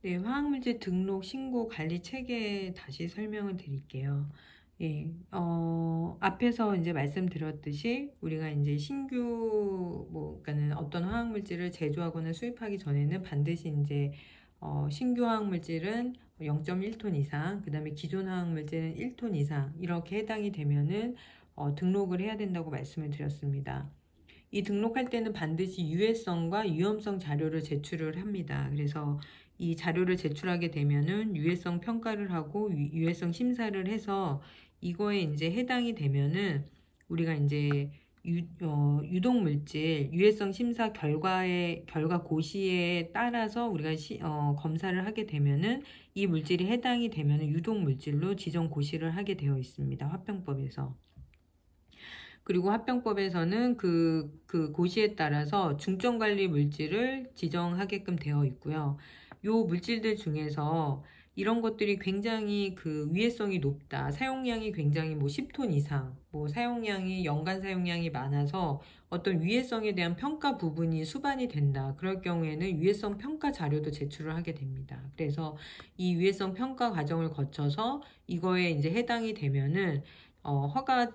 네, 화학물질 등록 신고 관리 체계 다시 설명을 드릴게요. 예, 앞에서 이제 말씀드렸듯이 우리가 이제 신규 그러니까는 어떤 화학물질을 제조하거나 수입하기 전에는 반드시 이제 신규 화학물질은 0.1톤 이상, 그 다음에 기존 화학물질은 1톤 이상 이렇게 해당이 되면은 등록을 해야 된다고 말씀을 드렸습니다. 이 등록할 때는 반드시 유해성과 위험성 자료를 제출을 합니다. 그래서 이 자료를 제출하게 되면은 유해성 평가를 하고 유해성 심사를 해서 이거에 이제 해당이 되면은 우리가 이제 유독물질 유해성 심사 결과 고시에 따라서 우리가 검사를 하게 되면은 이 물질이 해당이 되면은 유독물질로 지정 고시를 하게 되어 있습니다. 화평법에서. 그리고 화병법에서는 그 고시에 따라서 중점관리 물질을 지정하게끔 되어 있고요. 요 물질들 중에서 이런 것들이 굉장히 그 위해성이 높다. 사용량이 굉장히 10톤 이상, 사용량이 연간 사용량이 많아서 어떤 위해성에 대한 평가 부분이 수반이 된다. 그럴 경우에는 위해성 평가 자료도 제출을 하게 됩니다. 그래서 이 위해성 평가 과정을 거쳐서 이거에 이제 해당이 되면은 허가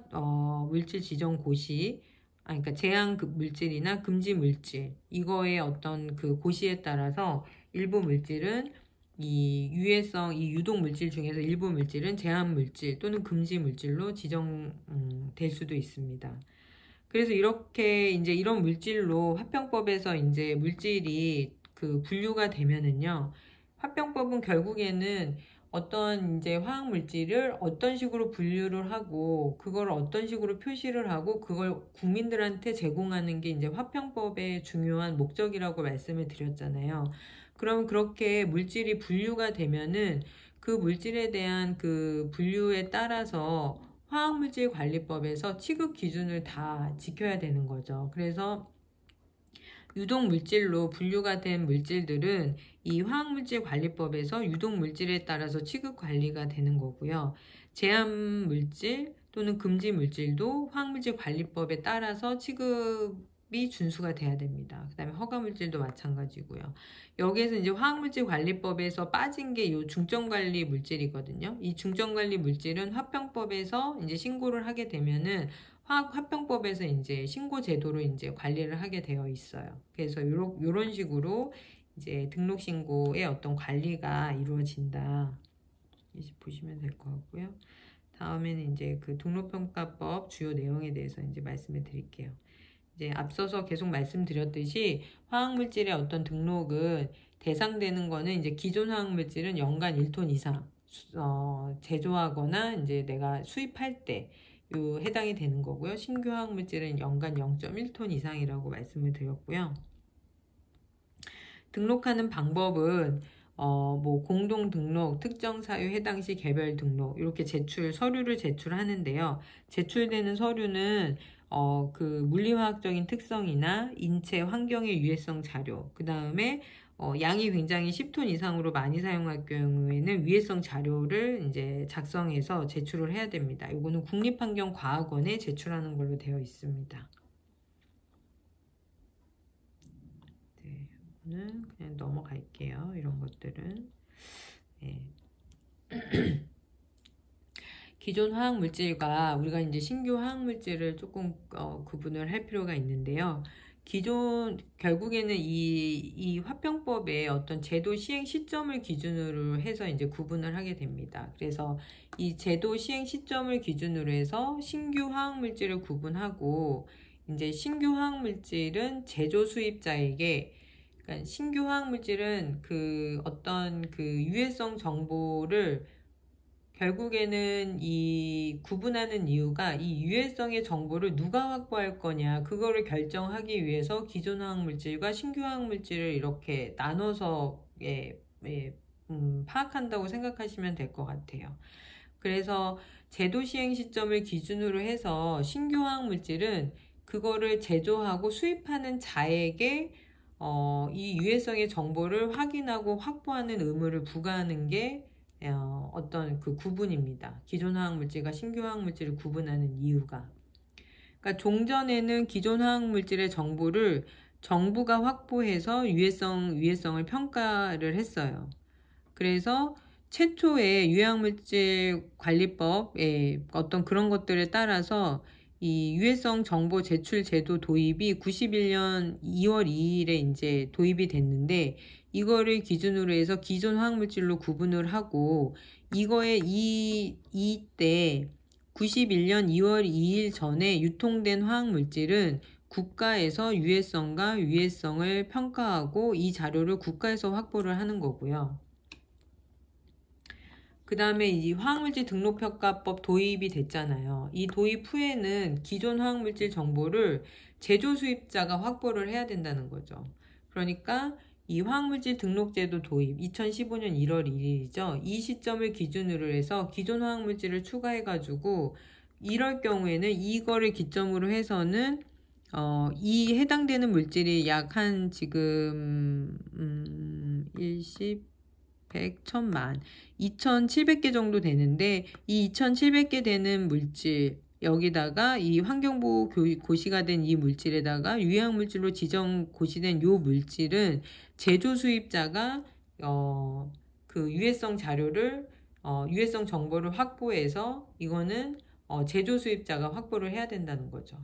물질 지정 고시, 그러니까 제한 물질이나 금지 물질 이거의 어떤 그 고시에 따라서 일부 물질은 이 유해성, 이 유독 물질 중에서 일부 물질은 제한 물질 또는 금지 물질로 지정될 수도 있습니다. 그래서 이렇게 이제 이런 물질로 화병법에서 이제 물질이 그 분류가 되면은요, 화병법은 결국에는 어떤 이제 화학 물질을 어떤 식으로 분류를 하고 그걸 어떤 식으로 표시를 하고 그걸 국민들한테 제공하는 게 이제 화병법의 중요한 목적이라고 말씀을 드렸잖아요. 그럼 그렇게 물질이 분류가 되면은 그 물질에 대한 그 분류에 따라서 화학물질관리법에서 취급 기준을 다 지켜야 되는 거죠. 그래서 유독물질로 분류가 된 물질들은 이 화학물질관리법에서 유독물질에 따라서 취급관리가 되는 거고요. 제한물질 또는 금지물질도 화학물질관리법에 따라서 취급이 준수가 돼야 됩니다. 그 다음에 허가물질도 마찬가지고요. 여기에서 이제 화학물질관리법에서 빠진 게 이 중점관리 물질이거든요. 이 중점관리 물질은 화병법에서 이제 신고를 하게 되면은 화병법에서 이제 신고 제도로 이제 관리를 하게 되어 있어요. 그래서 요런 식으로 이제 등록 신고의 어떤 관리가 이루어진다. 이제 보시면 될 것 같고요. 다음에는 이제 그 등록평가법 주요 내용에 대해서 이제 말씀을 드릴게요. 이제 앞서서 계속 말씀드렸듯이 화학물질의 어떤 등록은 대상되는 거는 이제 기존 화학물질은 연간 1톤 이상 제조하거나 이제 내가 수입할 때 해당이 되는 거고요. 신규 화학물질은 연간 0.1톤 이상이라고 말씀을 드렸고요. 등록하는 방법은 공동 등록, 특정 사유 해당 시 개별 등록 이렇게 서류를 제출하는데요. 제출되는 서류는 그 물리화학적인 특성이나 인체 환경의 유해성 자료, 그 다음에 양이 굉장히 10톤 이상으로 많이 사용할 경우에는 위해성 자료를 이제 작성해서 제출을 해야 됩니다. 이거는 국립환경과학원에 제출하는 걸로 되어 있습니다. 네, 이거는 그냥 넘어갈게요. 이런 것들은. 네. 기존 화학물질과 우리가 이제 신규 화학물질을 조금 구분을 할 필요가 있는데요. 결국에는 이 화병법의 어떤 제도 시행 시점을 기준으로 해서 이제 구분을 하게 됩니다. 그래서 이 제도 시행 시점을 기준으로 해서 신규 화학물질을 구분하고 이제 신규 화학물질은 제조 수입자에게 그러니까 신규 화학물질은 그 어떤 그 유해성 정보를 결국에는 이 구분하는 이유가 이 유해성의 정보를 누가 확보할 거냐 그거를 결정하기 위해서 기존 화학물질과 신규 화학물질을 이렇게 나눠서 파악한다고 생각하시면 될 것 같아요. 그래서 제도 시행 시점을 기준으로 해서 신규 화학물질은 그거를 제조하고 수입하는 자에게 이 유해성의 정보를 확인하고 확보하는 의무를 부과하는 게 어떤 그 구분입니다. 기존 화학물질과 신규 화학물질을 구분하는 이유가. 그러니까 종전에는 기존 화학물질의 정보를 정부가 확보해서 위해성을 평가를 했어요. 그래서 최초의 유해물질 관리법의 어떤 그런 것들에 따라서 이 유해성 정보 제출 제도 도입이 91년 2월 2일에 이제 도입이 됐는데, 이거를 기준으로 해서 기존 화학물질로 구분을 하고, 이거에 이때 91년 2월 2일 전에 유통된 화학물질은 국가에서 유해성과 위해성을 평가하고 이 자료를 국가에서 확보를 하는 거고요. 그 다음에 이 화학물질 등록평가법 도입이 됐잖아요. 이 도입 후에는 기존 화학물질 정보를 제조 수입자가 확보를 해야 된다는 거죠. 그러니까 이 화학물질 등록제도 도입 2015년 1월 1일이죠. 이 시점을 기준으로 해서 기존 화학물질을 추가해가지고 이럴 경우에는 이거를 기점으로 해서는 이 해당되는 물질이 약 한 지금 100, 1000만 2700개 정도 되는데, 이 2700개 되는 물질 여기다가 이 환경보호 고시가 된 이 물질에다가 유해물질로 지정 고시된 요 물질은 제조 수입자가 그 유해성 자료를 유해성 정보를 확보해서 이거는 제조 수입자가 확보를 해야 된다는 거죠.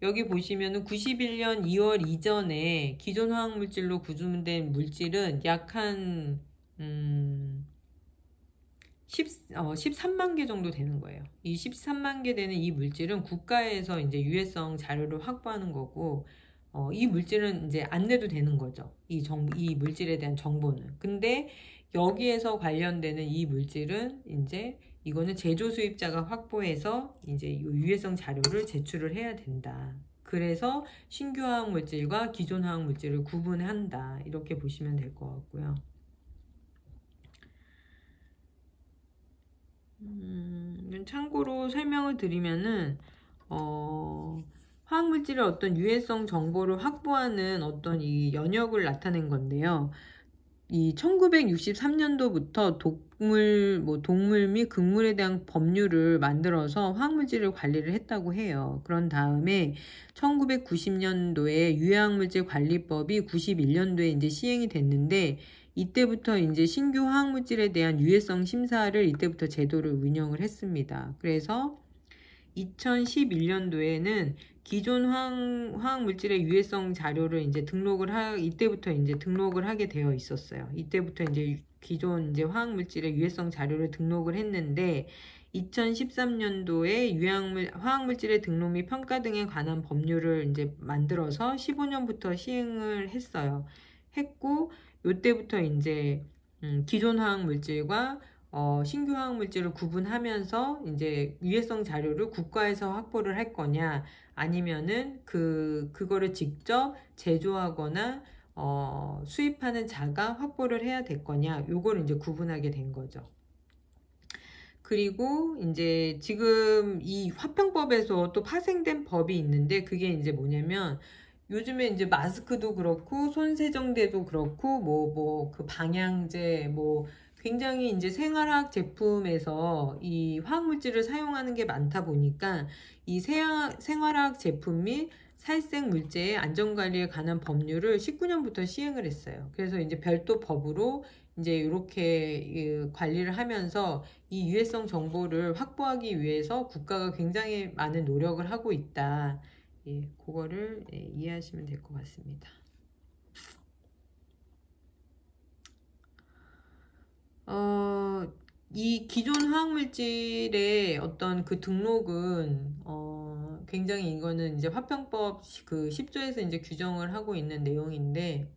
여기 보시면은 91년 2월 이전에 기존 화학물질로 구분된 물질은 약 한 13만 개 정도 되는 거예요. 이 13만 개 되는 이 물질은 국가에서 이제 유해성 자료를 확보하는 거고, 이 물질은 이제 안 내도 되는 거죠. 이 물질에 대한 정보는. 근데 여기에서 관련되는 이 물질은 이제 이거는 제조 수입자가 확보해서 이제 유해성 자료를 제출을 해야 된다. 그래서 신규 화학 물질과 기존 화학 물질을 구분한다. 이렇게 보시면 될 것 같고요. 참고로 설명을 드리면은 화학물질의 어떤 유해성 정보를 확보하는 어떤 이 연역을 나타낸 건데요. 이 1963년도부터 동물 및 극물에 대한 법률을 만들어서 화학물질을 관리를 했다고 해요. 그런 다음에 1990년도에 유해화학물질 관리법이 91년도에 이제 시행이 됐는데, 이때부터 이제 신규 화학물질에 대한 유해성 심사를 이때부터 제도를 운영을 했습니다. 그래서 2011년도에는 기존 화학물질의 유해성 자료를 이제 이때부터 이제 등록을 하게 되어 있었어요. 이때부터 이제 기존 이제 화학물질의 유해성 자료를 등록을 했는데, 2013년도에 화학물질의 등록 및 평가 등에 관한 법률을 이제 만들어서 15년부터 시행을 했고, 요때부터 이제 기존 화학물질과 신규 화학물질을 구분하면서 이제 유해성 자료를 국가에서 확보를 할 거냐, 아니면은 그거를 직접 제조하거나 수입하는 자가 확보를 해야 될 거냐, 요거를 이제 구분하게 된 거죠. 그리고 이제 지금 이 화평법에서 또 파생된 법이 있는데, 그게 이제 뭐냐면, 요즘에 이제 마스크도 그렇고 손세정제도 그렇고 그 방향제 굉장히 이제 생활학 제품에서 이 화학물질을 사용하는 게 많다 보니까 이 생활학 제품 및 살생 물질의 안전관리에 관한 법률을 19년부터 시행을 했어요. 그래서 이제 별도 법으로 이제 이렇게 관리를 하면서 이 유해성 정보를 확보하기 위해서 국가가 굉장히 많은 노력을 하고 있다. 예, 그거를 이해하시면 될 것 같습니다. 이 기존 화학물질의 어떤 그 등록은 굉장히 이거는 이제 화평법 그 10조에서 이제 규정을 하고 있는 내용인데,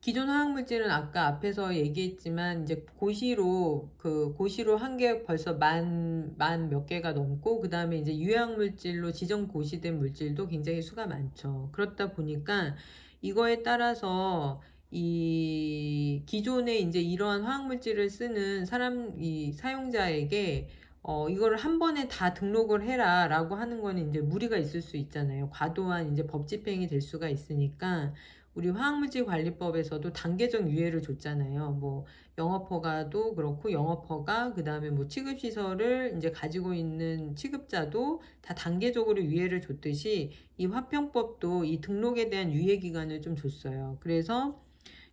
기존 화학물질은 아까 앞에서 얘기했지만 이제 고시로 한 게 벌써 만 몇 개가 넘고, 그 다음에 이제 유해물질로 지정 고시된 물질도 굉장히 수가 많죠. 그렇다 보니까 이거에 따라서 이 기존에 이제 이러한 화학물질을 쓰는 이 사용자에게 이거를 한 번에 다 등록을 해라 라고 하는 거는 이제 무리가 있을 수 있잖아요. 과도한 이제 법 집행이 될 수가 있으니까 우리 화학물질 관리법에서도 단계적 유예를 줬잖아요. 영업허가도 그렇고, 영업허가, 그 다음에 취급시설을 이제 가지고 있는 취급자도 다 단계적으로 유예를 줬듯이 이 화평법도 이 등록에 대한 유예 기간을 좀 줬어요. 그래서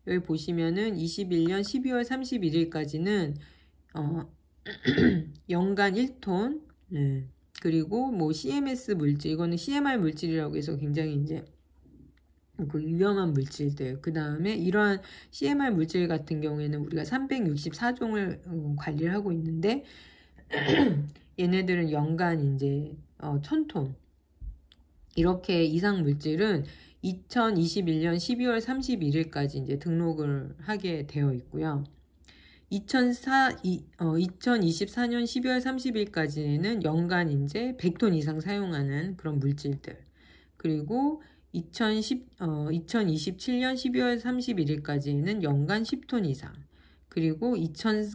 여기 보시면은 21년 12월 31일까지는 연간 1톤, 네. 그리고 뭐 CMS 물질, 이거는 CMR 물질이라고 해서 굉장히 이제 그 위험한 물질들. 그 다음에 이러한 CMR 물질 같은 경우에는 우리가 364종을 관리를 하고 있는데 얘네들은 연간 이제 1000톤 이렇게 이상 물질은 2021년 12월 31일까지 이제 등록을 하게 되어 있고요. 2024년 12월 30일까지는 연간 이제 100톤 이상 사용하는 그런 물질들. 그리고 2027년 12월 31일까지는 연간 10톤 이상. 그리고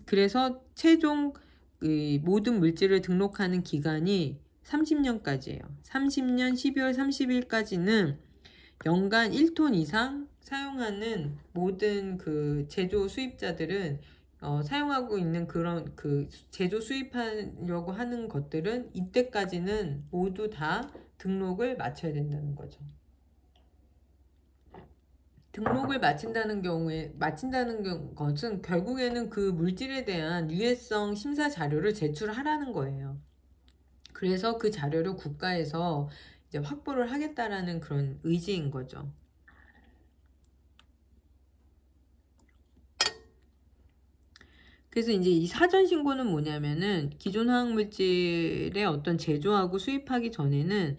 그래서 최종 모든 물질을 등록하는 기간이 30년까지예요. 30년 12월 30일까지는 연간 1톤 이상 사용하는 모든 그 제조 수입자들은 사용하고 있는 그런 그 제조 수입하려고 하는 것들은 이때까지는 모두 다 등록을 마쳐야 된다는 거죠. 등록을 마친다는 것은 결국에는 그 물질에 대한 유해성 심사 자료를 제출하라는 거예요. 그래서 그 자료를 국가에서 이제 확보를 하겠다라는 그런 의지인 거죠. 그래서 이제 이 사전 신고는 뭐냐면은 기존 화학물질의 어떤 제조하고 수입하기 전에는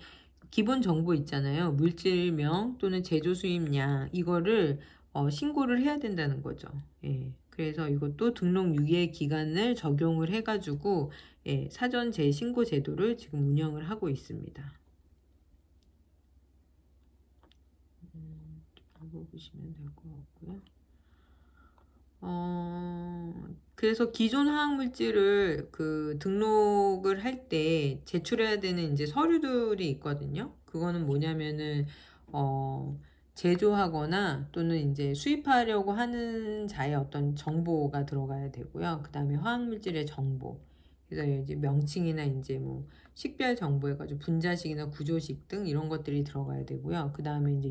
기본 정보 있잖아요. 물질명 또는 제조 수입량 이거를 신고를 해야 된다는 거죠. 예. 그래서 이것도 등록 유예 기간을 적용을 해가지고 예, 사전 재신고 제도를 지금 운영을 하고 있습니다. 보시면 될 것 같고요. 그래서 기존 화학물질을 그 등록을 할 때 제출해야 되는 이제 서류들이 있거든요. 그거는 뭐냐면은 제조하거나 또는 이제 수입하려고 하는 자의 어떤 정보가 들어가야 되고요. 그 다음에 화학물질의 정보. 그래서 이제 명칭이나 이제 뭐 식별 정보 해가지고 분자식이나 구조식 등 이런 것들이 들어가야 되고요. 그 다음에 이제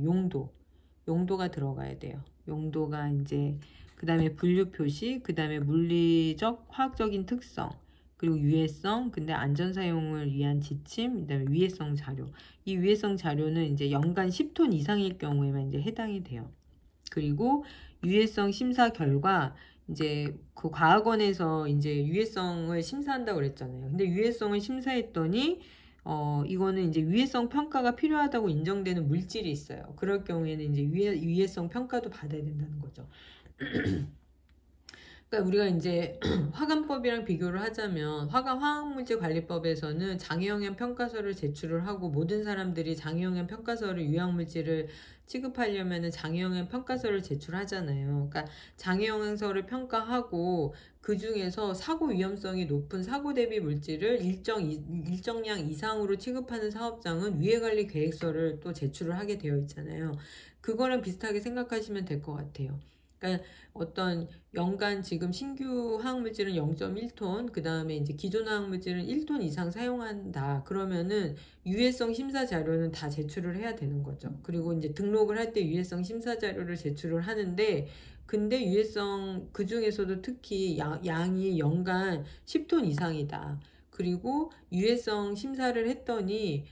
용도가 들어가야 돼요. 용도가 이제 그 다음에 분류 표시, 그 다음에 물리적, 화학적인 특성, 그리고 유해성, 근데 안전 사용을 위한 지침, 그 다음에 위해성 자료. 이 위해성 자료는 이제 연간 10톤 이상일 경우에만 이제 해당이 돼요. 그리고 유해성 심사 결과 이제 그 과학원에서 이제 유해성을 심사한다고 그랬잖아요. 근데 유해성을 심사했더니 이거는 이제 유해성 평가가 필요하다고 인정되는 물질이 있어요. 그럴 경우에는 이제 유해성 평가도 받아야 된다는 거죠. 그러니까 우리가 이제 화관법이랑 비교를 하자면 화학물질 관리법에서는 장애영향 평가서를 제출을 하고 모든 사람들이 장애영향 평가서를 유해물질을 취급하려면 장애영향 평가서를 제출하잖아요. 그러니까 장애영향서를 평가하고 그 중에서 사고 위험성이 높은 사고 대비 물질을 일정량 이상으로 취급하는 사업장은 위해관리 계획서를 또 제출을 하게 되어 있잖아요. 그거랑 비슷하게 생각하시면 될 것 같아요. 그러니까 어떤 연간 지금 신규 화학물질은 0.1톤, 그 다음에 이제 기존 화학물질은 1톤 이상 사용한다. 그러면은 유해성 심사 자료는 다 제출을 해야 되는 거죠. 그리고 이제 등록을 할 때 유해성 심사 자료를 제출을 하는데, 근데 유해성 그 중에서도 특히 양이 연간 10톤 이상이다. 그리고 유해성 심사를 했더니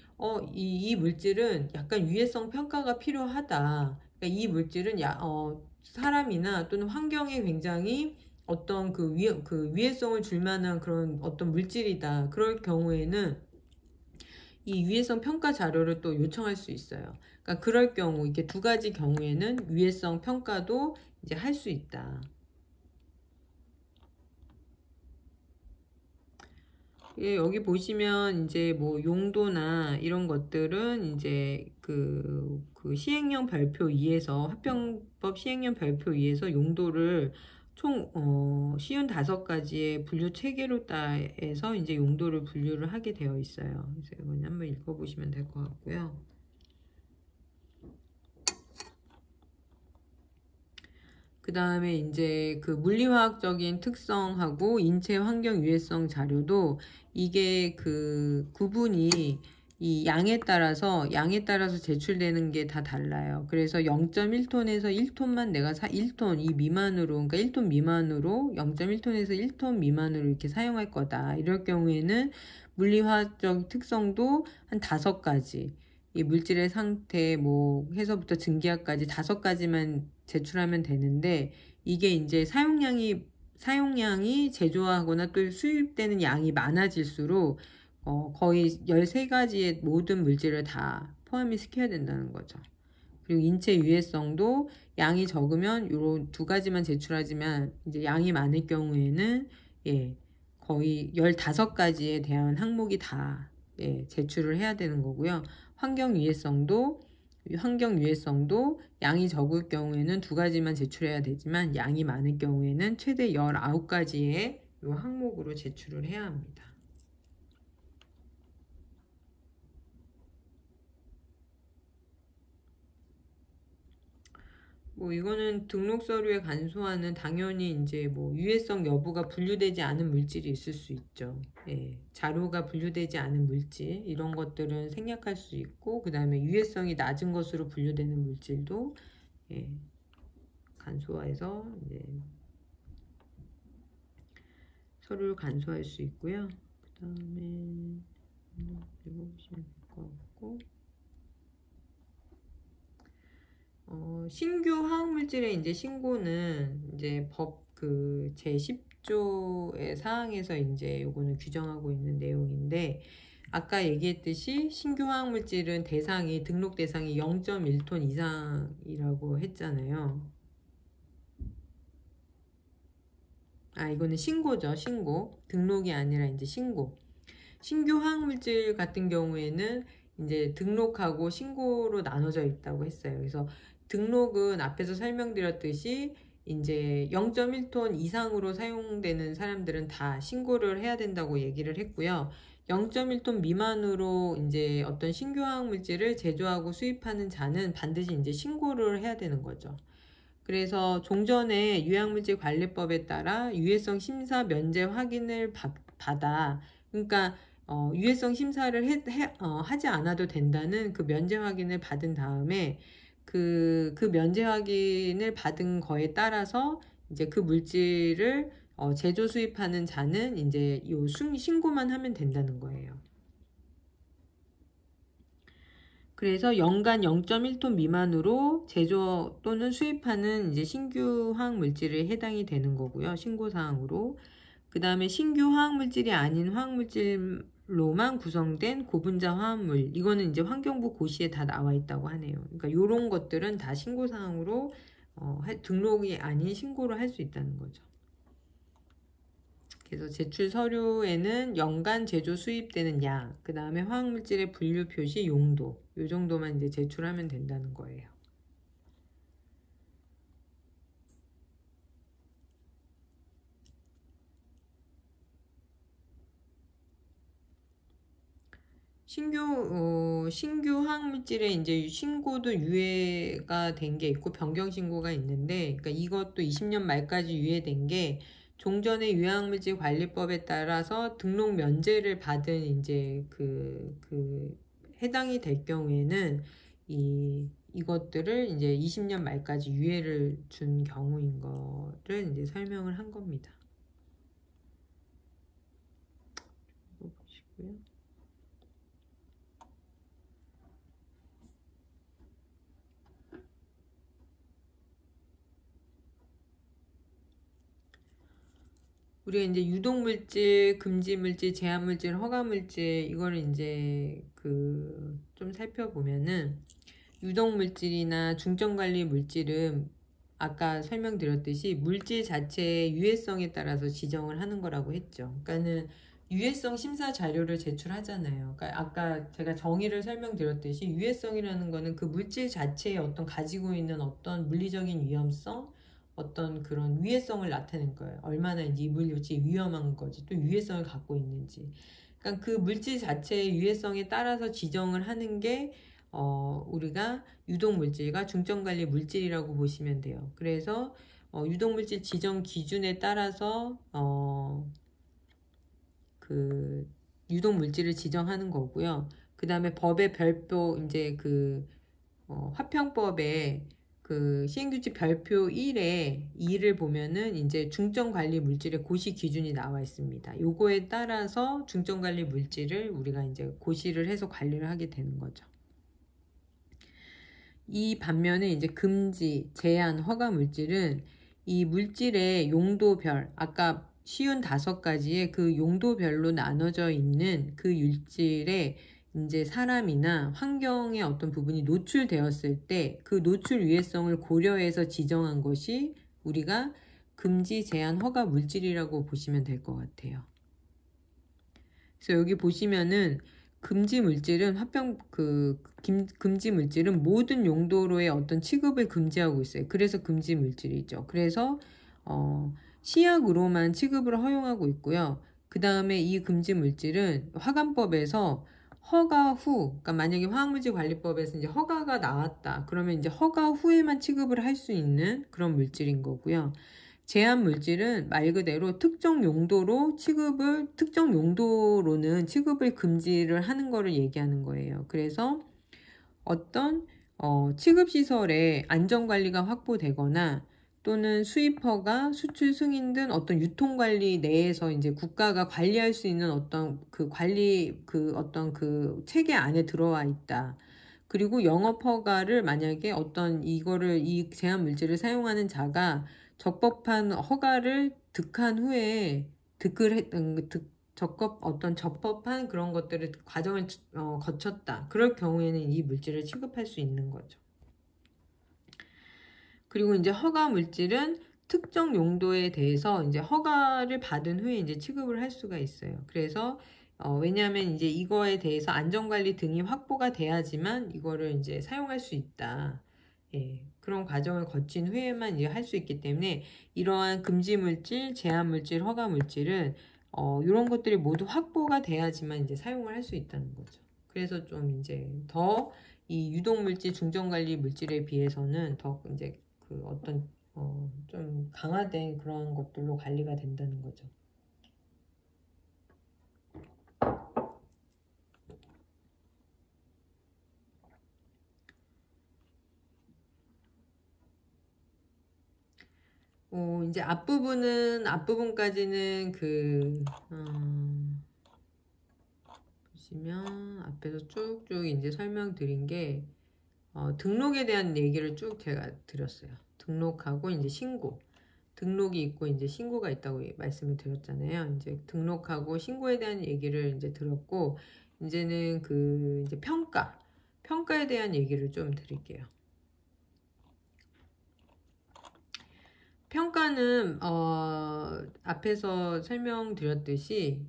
이 물질은 약간 유해성 평가가 필요하다. 그러니까 이 물질은 사람이나 또는 환경에 굉장히 어떤 그 위해성을 줄 만한 그런 어떤 물질이다. 그럴 경우에는 이 위해성 평가 자료를 또 요청할 수 있어요. 그러니까 그럴 경우 이렇게 두 가지 경우에는 위해성 평가도 이제 할 수 있다. 예, 여기 보시면 이제 뭐 용도나 이런 것들은 이제 그 시행령 별표 2에서 화병법 시행령 별표 2에서 용도를 총 55가지의 분류 체계로 따해서 이제 용도를 분류를 하게 되어 있어요. 그래서 이건 한번 읽어보시면 될 것 같고요. 그 다음에 이제 그 물리화학적인 특성하고 인체 환경 유해성 자료도 이게 그 구분이 이 양에 따라서 제출되는 게 다 달라요. 그래서 0.1톤에서 1톤만 내가 1톤 이 미만으로, 그러니까 1톤 미만으로 0.1톤에서 1톤 미만으로 이렇게 사용할 거다. 이럴 경우에는 물리화학적 특성도 한 5가지, 이 물질의 상태 뭐 해서부터 증기압까지 5가지만 제출하면 되는데, 이게 이제 사용량이 제조하거나 또 수입되는 양이 많아질수록 거의 13가지의 모든 물질을 다 포함이 시켜야 된다는 거죠. 그리고 인체 유해성도 양이 적으면 요런 2가지만 제출하지만, 이제 양이 많을 경우에는 거의 15가지에 대한 항목이 다 제출을 해야 되는 거고요. 환경 유해성도 양이 적을 경우에는 2가지만 제출해야 되지만, 양이 많을 경우에는 최대 19가지의 요 항목으로 제출을 해야 합니다. 뭐 이거는 등록 서류에 간소화는 당연히 이제 뭐 유해성 여부가 분류되지 않은 물질이 있을 수 있죠. 자료가 분류되지 않은 물질, 이런 것들은 생략할 수 있고, 그 다음에 유해성이 낮은 것으로 분류되는 물질도 간소화해서 이제 서류를 간소화할 수 있고요. 그 다음에 읽어보시면 될 것 같고, 신규 화학물질의 이제 신고는 이제 법 제 10조의 사항에서 이제 요거는 규정하고 있는 내용인데, 아까 얘기했듯이 신규 화학물질은 등록 대상이 0.1톤 이상이라고 했잖아요. 이거는 신고죠. 신고. 등록이 아니라 이제 신고. 신규 화학물질 같은 경우에는 이제 등록하고 신고로 나눠져 있다고 했어요. 그래서 등록은 앞에서 설명드렸듯이 이제 0.1톤 이상으로 사용되는 사람들은 다 신고를 해야 된다고 얘기를 했고요. 0.1톤 미만으로 이제 어떤 신규 화학물질을 제조하고 수입하는 자는 반드시 이제 신고를 해야 되는 거죠. 그래서 종전에 유해물질관리법에 따라 유해성 심사 면제 확인을 받아, 그러니까 유해성 심사를 하지 않아도 된다는 그 면제 확인을 받은 다음에 그 면제 확인을 받은 거에 따라서 이제 그 물질을 제조 수입하는 자는 이제 요 신고만 하면 된다는 거예요. 그래서 연간 0.1톤 미만으로 제조 또는 수입하는 이제 신규 화학물질에 해당이 되는 거고요. 신고사항으로. 그 다음에 신규 화학물질이 아닌 화학물질로만 구성된 고분자 화합물. 이거는 이제 환경부 고시에 다 나와 있다고 하네요. 그러니까 요런 것들은 다 신고사항으로 등록이 아닌 신고를 할 수 있다는 거죠. 그래서 제출 서류에는 연간 제조 수입되는 양, 그 다음에 화학물질의 분류 표시 용도, 이 정도만 이제 제출하면 된다는 거예요. 신규 화학물질의 이제 신고도 유예가 된 게 있고 변경 신고가 있는데, 그러니까 이것도 20년 말까지 유예된 게 종전의 유해물질 관리법에 따라서 등록 면제를 받은 이제 해당이 될 경우에는 이것들을 이제 20년 말까지 유예를 준 경우인 거를 이제 설명을 한 겁니다. 이거 보시고요. 우리가 이제 유독물질, 금지물질, 제한물질, 허가물질, 이거를 이제 좀 살펴보면은, 유독물질이나 중점관리 물질은 아까 설명드렸듯이 물질 자체의 유해성에 따라서 지정을 하는 거라고 했죠. 그러니까는 유해성 심사 자료를 제출하잖아요. 그러니까 아까 제가 정의를 설명드렸듯이 유해성이라는 거는 그 물질 자체의 어떤 가지고 있는 어떤 물리적인 위험성, 어떤 그런 위해성을 나타낸 거예요. 얼마나 이제 이 물질이 위험한 거지, 또 유해성을 갖고 있는지. 그러니까 그 물질 자체의 유해성에 따라서 지정을 하는 게 우리가 유독물질과 중점관리 물질이라고 보시면 돼요. 그래서 유독물질 지정 기준에 따라서 유독물질을 지정하는 거고요. 그 다음에 법의 별표 이제 화평법에 그 시행규칙 별표 1에 2를 보면은 이제 중점관리 물질의 고시 기준이 나와 있습니다. 요거에 따라서 중점관리 물질을 우리가 이제 고시를 해서 관리를 하게 되는 거죠. 이 반면에 이제 금지, 제한, 허가 물질은 이 물질의 용도별, 아까 쉬운 5가지의 그 용도별로 나눠져 있는 그 물질에 이제 사람이나 환경의 어떤 부분이 노출되었을 때 그 노출 위해성을 고려해서 지정한 것이 우리가 금지, 제한, 허가 물질이라고 보시면 될 것 같아요. 그래서 여기 보시면은 금지 물질은 금지 물질은 모든 용도로의 어떤 취급을 금지하고 있어요. 그래서 금지 물질이죠. 그래서 시약으로만 취급을 허용하고 있고요. 그 다음에 이 금지 물질은 화관법에서 허가 후, 그러니까 만약에 화학물질관리법에서 이제 허가가 나왔다. 그러면 이제 허가 후에만 취급을 할 수 있는 그런 물질인 거고요. 제한 물질은 말 그대로 특정 용도로는 취급을 금지를 하는 거를 얘기하는 거예요. 그래서 어떤 취급시설의 안전관리가 확보되거나 또는 수입허가, 수출 승인 등 어떤 유통관리 내에서 이제 국가가 관리할 수 있는 어떤 어떤 체계 안에 들어와 있다. 그리고 영업허가를 만약에 이 제한물질을 사용하는 자가 적법한 허가를 득한 후에 적법한 그런 것들을 과정을 거쳤다. 그럴 경우에는 이 물질을 취급할 수 있는 거죠. 그리고 이제 허가 물질은 특정 용도에 대해서 이제 허가를 받은 후에 이제 취급을 할 수가 있어요. 그래서 왜냐하면 이제 이거에 대해서 안전관리 등이 확보가 돼야지만 이거를 이제 사용할 수 있다. 예, 그런 과정을 거친 후에만 이제 할 수 있기 때문에 이러한 금지 물질, 제한 물질, 허가 물질은 이런 것들이 모두 확보가 돼야지만 이제 사용을 할 수 있다는 거죠. 그래서 좀 이제 더 이 유독물질, 중점관리 물질에 비해서는 더 이제 좀 강화된 그런 것들로 관리가 된다는 거죠. 이제 앞부분까지는 보시면 앞에서 쭉쭉 이제 설명드린 게 등록에 대한 얘기를 쭉 제가 드렸어요. 등록하고 이제 신고. 등록이 있고 이제 신고가 있다고 말씀을 드렸잖아요. 이제 등록하고 신고에 대한 얘기를 이제 들었고, 이제는 이제 평가에 대한 얘기를 좀 드릴게요. 평가는 앞에서 설명드렸듯이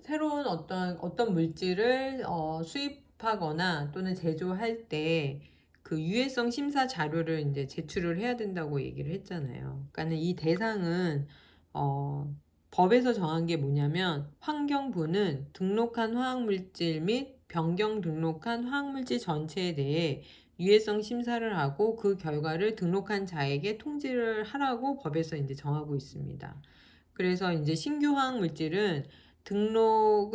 새로운 어떤 물질을 수입하거나 또는 제조할 때 그 유해성 심사 자료를 이제 제출을 해야 된다고 얘기를 했잖아요. 그러니까는 이 대상은 법에서 정한 게 뭐냐면 환경부는 등록한 화학물질 및 변경 등록한 화학물질 전체에 대해 유해성 심사를 하고 그 결과를 등록한 자에게 통지를 하라고 법에서 이제 정하고 있습니다. 그래서 이제 신규 화학물질은 등록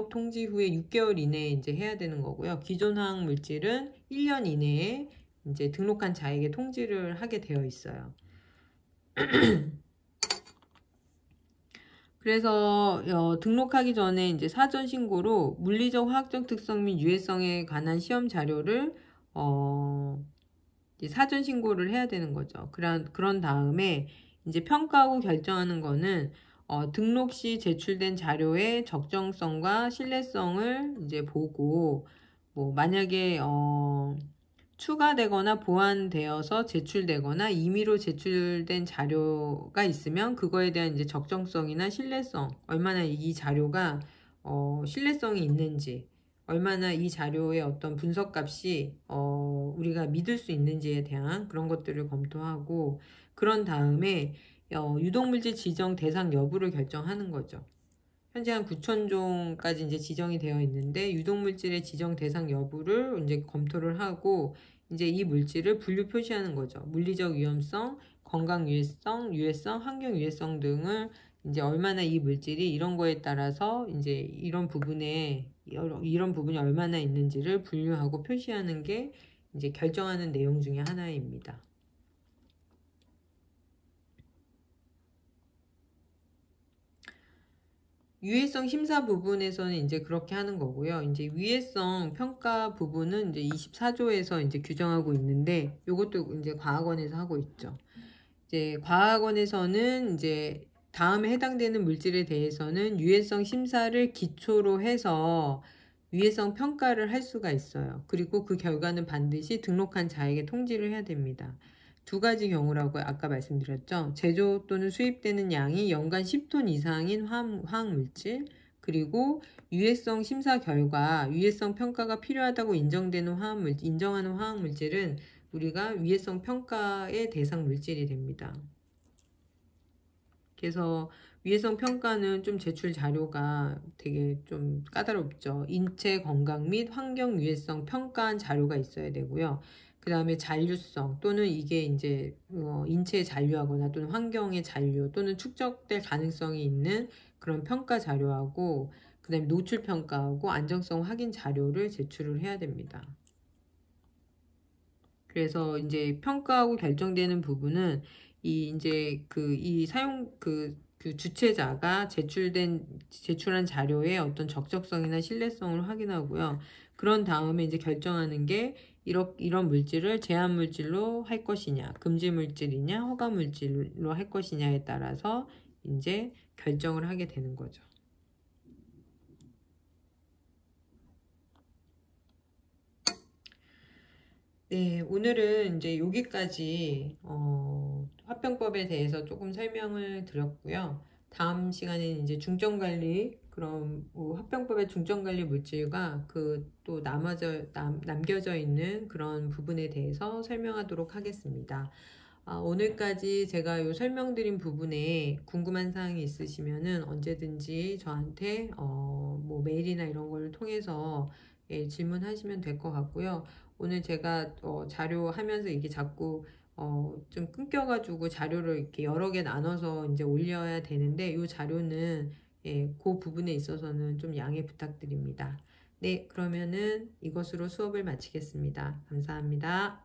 통지 후에 6개월 이내에 이제 해야 되는 거고요. 기존 화학 물질은 1년 이내에 이제 등록한 자에게 통지를 하게 되어 있어요. 그래서 등록하기 전에 이제 사전 신고로 물리적 화학적 특성 및 유해성에 관한 시험 자료를 이제 사전 신고를 해야 되는 거죠. 그런 다음에 이제 평가하고 결정하는 거는 등록 시 제출된 자료의 적정성과 신뢰성을 이제 보고, 뭐 만약에 추가되거나 보완되어서 제출되거나 임의로 제출된 자료가 있으면 그거에 대한 이제 적정성이나 신뢰성, 얼마나 이 자료가 신뢰성이 있는지, 얼마나 이 자료의 어떤 분석값이 우리가 믿을 수 있는지에 대한 그런 것들을 검토하고, 그런 다음에 유독물질 지정 대상 여부를 결정하는 거죠. 현재 한 9,000종까지 이제 지정이 되어 있는데 유독물질의 지정 대상 여부를 이제 검토를 하고, 이제 이 물질을 분류 표시하는 거죠. 물리적 위험성, 건강 유해성, 환경 유해성 등을 이제 얼마나 이 물질이 이런 거에 따라서 이제 이런 부분이 얼마나 있는지를 분류하고 표시하는 게 이제 결정하는 내용 중에 하나입니다. 유해성 심사 부분에서는 이제 그렇게 하는 거고요. 이제 위해성 평가 부분은 이제 24조에서 이제 규정하고 있는데, 요것도 이제 과학원에서 하고 있죠. 이제 과학원에서는 이제 다음에 해당되는 물질에 대해서는 유해성 심사를 기초로 해서 유해성 평가를 할 수가 있어요. 그리고 그 결과는 반드시 등록한 자에게 통지를 해야 됩니다. 두 가지 경우라고 아까 말씀드렸죠. 제조 또는 수입되는 양이 연간 10톤 이상인 화학물질, 그리고 유해성 심사 결과 유해성 평가가 필요하다고 인정하는 화학물질은 우리가 위해성 평가의 대상 물질이 됩니다. 그래서 위해성 평가는 좀 제출 자료가 되게 좀 까다롭죠. 인체 건강 및 환경 유해성 평가한 자료가 있어야 되고요. 그 다음에 잔류성 또는 이게 이제 인체에 잔류하거나 또는 환경에 잔류 또는 축적될 가능성이 있는 그런 평가 자료하고, 그 다음에 노출 평가하고 안정성 확인 자료를 제출을 해야 됩니다. 그래서 이제 평가하고 결정되는 부분은 이제 그 주체자가 제출한 자료의 어떤 적적성이나 신뢰성을 확인하고요. 그런 다음에 이제 결정하는 게 이런 물질을 제한 물질로 할 것이냐, 금지 물질이냐, 허가 물질로 할 것이냐에 따라서 이제 결정을 하게 되는 거죠. 네, 오늘은 이제 여기까지 화병법에 대해서 조금 설명을 드렸고요. 다음 시간에는 이제 중점관리, 그럼 화병법의 중점관리 물질과 그 또 남겨져 있는 그런 부분에 대해서 설명하도록 하겠습니다. 오늘까지 제가 요 설명드린 부분에 궁금한 사항이 있으시면은 언제든지 저한테 뭐 메일이나 이런 걸 통해서 질문하시면 될 것 같고요. 오늘 제가 자료 하면서 이게 자꾸 좀 끊겨가지고 자료를 이렇게 여러 개 나눠서 이제 올려야 되는데, 이 자료는 그 부분에 있어서는 좀 양해 부탁드립니다. 네, 그러면은 이것으로 수업을 마치겠습니다. 감사합니다.